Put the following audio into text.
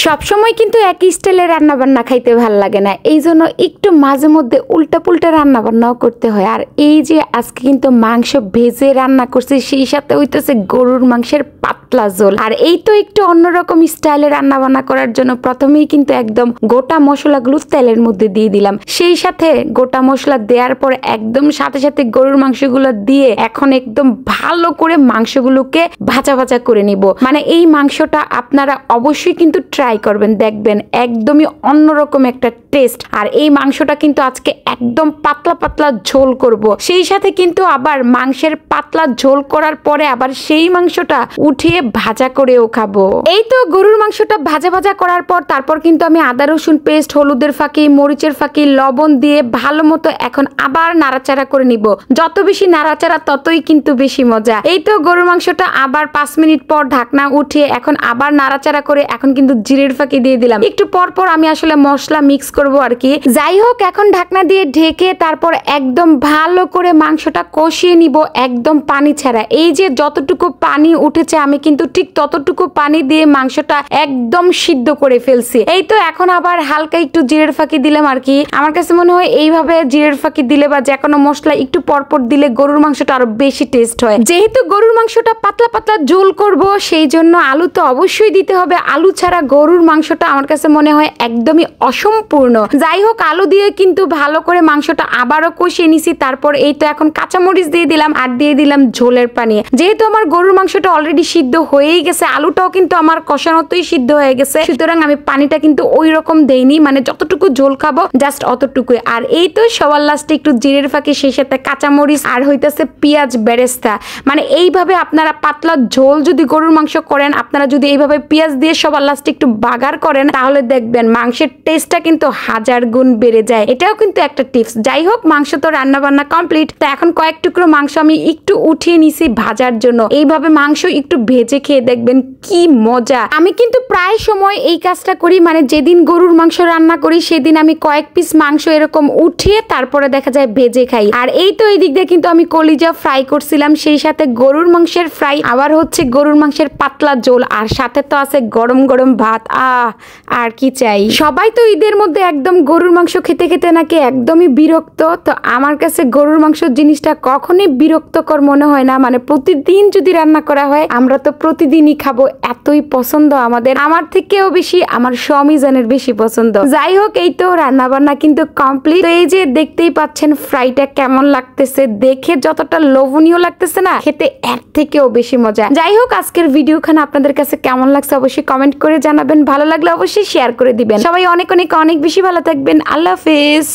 সবসময় কিন্তু একই স্টাইলে রান্না বান্না খাইতে ভাল লাগে না, এই জন্য একটু মাঝে মধ্যে উল্টা পুল্টা রান্না বান্নাও করতে হয়। আর এই যে আজকে কিন্তু মাংস ভেজে রান্না করছি, সেই সাথে হইতেছে গরুর মাংসের পাতলা ঝোল। আর এই তো একটু অন্যরকম স্টাইলে রান্না বান্না করার জন্য প্রথমেই কিন্তু একদম গোটা মশলাগুলো তেলের মধ্যে দিয়ে দিলাম। সেই সাথে গোটা মশলা দেওয়ার পর একদম সাথে সাথে গরুর মাংসগুলো দিয়ে এখন একদম ভালো করে মাংসগুলোকে ভাজা ভাজা করে নিব। মানে এই মাংসটা আপনারা অবশ্যই কিন্তু ট্রাই করবেন, দেখবেন একদমই অন্যরকম একটা টেস্ট। আর এই মাংসটা কিন্তু আজকে একদম পাতলা পাতলা ঝোল করব। সেই সাথে কিন্তু আবার মাংসের পাতলা ঝোল করার পরে আবার সেই মাংসটা উঠিয়ে ভাজা করেও খাবো। এই তো গরুর মাংসটা ভাজা ভাজা করার পর তারপর কিন্তু আমি আদা রসুন পেস্ট, হলুদের ফাঁকি, মরিচের ফাঁকি, লবণ দিয়ে ভালো মতো এখন আবার নাড়াচাড়া করে নিব। যত বেশি নাড়াচাড়া ততই কিন্তু বেশি মজা। এই তো গরুর মাংসটা আবার 5 মিনিট পর ঢাকনা উঠিয়ে এখন আবার নাড়াচাড়া করে এখন কিন্তু জিরের ফাঁকি দিয়ে দিলাম। একটু পর পর আমি আসলে মশলা মিক্স করব আর কি। যাই হোক, এখন ঢাকনা দিয়ে ঢেকে তারপর একদম ভালো করে মাংসটা কষিয়ে নিব, একদম পানি ছাড়া। এই যে যতটুকু পানি উঠেছে আমি কিন্তু ঠিক ততটুকু পানি দিয়ে মাংসটা একদম সিদ্ধ করে ফেলছি। এই তো এখন আবার হালকা একটু জিরের ফাঁকি দিলাম আর কি। আমার কাছে মনে হয় এইভাবে জিরের ফাঁকি দিলে বা যে কোনো মশলা একটু পরপর দিলে গরুর মাংসটা আরো বেশি টেস্ট হয়। যেহেতু গরুর মাংসটা পাতলা পাতলা ঝোল করব, সেই জন্য আলু তো অবশ্যই দিতে হবে। আলু ছাড়া গরুর মাংসটা আমার কাছে মনে হয় একদমই অসম্পূর্ণ। যাই হোক, আলু দিয়ে কিন্তু ভালো করে মাংসটা আবারও কষিয়ে নিছি। তারপর এই তো এখন কাঁচামরিচ দিয়ে দিলাম আর দিয়ে দিলাম ঝোলের পানি। যেহেতু আমার গরুর মাংসটা অলরেডি সিদ্ধ হয়েই গেছে, আলুটাও কিন্তু আমার কষানোতেই সিদ্ধ হয়ে গেছে, সুতরাং আমি পানিটা কিন্তু ওই রকম দেইনি, মানে যতটুকু ঝোল খাবো জাস্ট অতটুকুই। আর এই তো সবার লাস্টে একটু জিরের ফাঁকি, সেই সাথে কাঁচামরিচ আর হইতেছে পেঁয়াজ বেরেস্তা। মানে এইভাবে আপনারা পাতলা ঝোল যদি গরুর মাংস করেন, আপনারা যদি এইভাবে পেঁয়াজ দিয়ে সবার লাস্টে একটু বাগার করেন, তাহলে দেখবেন মাংসের টেস্টটা কিন্তু 1000 গুণ বেড়ে যায়। এটাও কিন্তু একটা টিপস। যাই হোক, মাংস তো রান্না বান্না কমপ্লিট। তো এখন কয়েক টুকরো মাংস আমি একটু উঠিয়ে নিছি ভাজার জন্য। এইভাবে মাংস একটু ভেজে খেয়ে দেখবেন কি মজা। আমি কিন্তু প্রায় সময় এই কাজটা করি, মানে যেদিন গরুর মাংস রান্না করি সেদিন আমি কয়েক পিস মাংস এরকম উঠিয়ে তারপরে দেখা যায় ভেজে খাই। আর এই তো এই দিক দিয়ে কিন্তু আমি কলিজা ফ্রাই করছিলাম, সেই সাথে গরুর মাংসের ফ্রাই, আবার হচ্ছে গরুর মাংসের পাতলা ঝোল, আর সাথে তো আছে গরম গরম ভাত। আর কি চাই। সবাই তো ঈদের মধ্যে একদম গরুর মাংস খেতে খেতে নাকি একদমই বিরক্ত। তো আমার কাছে গরুর মাংস জিনিসটা কখনোই বিরক্তকর মনে হয় না। মানে প্রতিদিন যদি রান্না করা হয় আমরা তো প্রতিদিনই খাবো, এতই পছন্দ আমাদের। আমার থেকেও বেশি আমার স্বামীজানের বেশি পছন্দ। যাই হোক, এই তো রান্না বান্না কিন্তু কমপ্লিট। তো এই যে দেখতেই পাচ্ছেন ফ্রাইটা কেমন লাগতেছে, দেখে যতটা লোভনীয় লাগতেছে না, খেতে এর থেকেও বেশি মজা। যাই হোক, আজকের ভিডিওখানে আপনাদের কাছে কেমন লাগছে অবশ্যই কমেন্ট করে জানাবেন। ভালো লাগলে অবশ্যই শেয়ার করে দিবেন। সবাই অনেক অনেক অনেক বেশি ভালো থাকবেন। আল্লাহ হাফেজ।